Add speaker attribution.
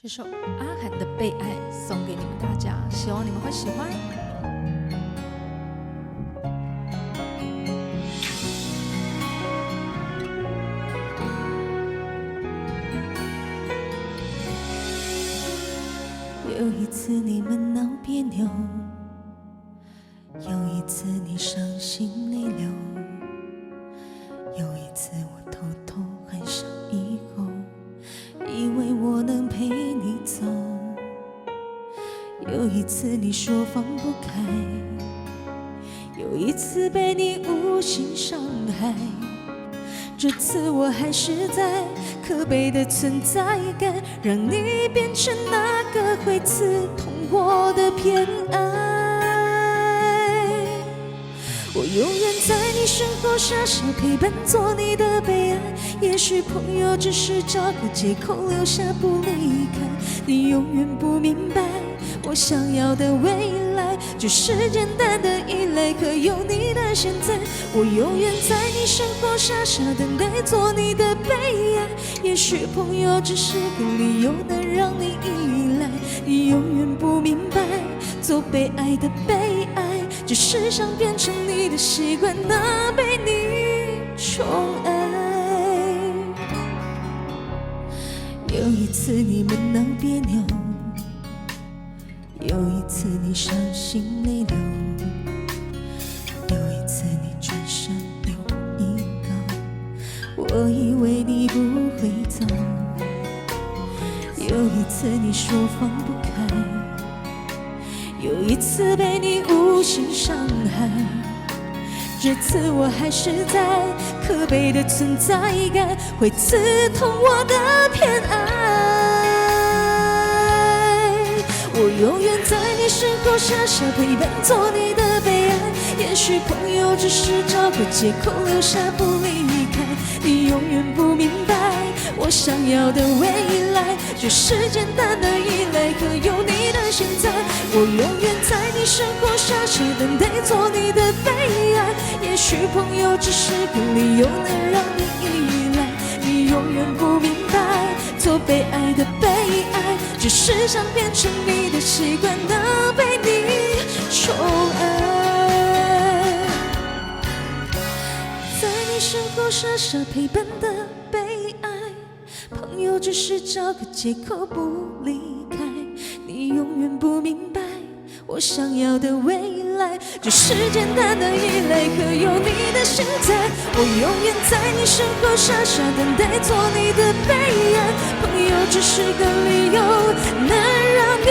Speaker 1: 这首阿涵的《被爱》送给你们大家，希望你们会喜欢。
Speaker 2: 有一次你们闹别扭，有一次你伤心泪流，有一次我偷偷爱上以后，以为我能陪你走，有一次你说放不开，有一次被你无心伤害，这次我还是在可悲的存在感，让你变成那个会刺痛我的偏爱。我永远在你身后傻傻陪伴，做你的悲哀。也许朋友只是找个借口留下不离开，你永远不明白我想要的未来，就是简单的依赖和有你的现在。我永远在你身后傻傻等待，做你的悲哀。也许朋友只是个理由，能让你依赖。你永远不明白，做被爱的悲哀，只是想变成你的习惯，那被你宠爱。有一次你们闹别扭，有一次你伤心泪流，有一次你转身留我一个，我以为你不会走，有一次你说放不开，有一次被你无心伤害，这次我还是在可悲的存在感，会刺痛我的偏爱。我永远在你身后傻傻陪伴，做你的悲哀。也许朋友只是找个借口留下不离开，你永远不明白我想要的未来，就是简单的依赖和有你的现在。我永远在你身后傻傻等待，做你的悲哀。也许朋友只是个理由，能让你依赖。你永远不明白，做被爱的悲哀，只是想变成你的习惯，那被你宠爱。在你身后傻傻陪伴的悲哀，朋友只是找个借口不离开，你永远不明白我想要的未来，只是简单的依赖和有你的现在。我永远在你身后傻傻等待，做你的悲哀。朋友只是个理由，能让你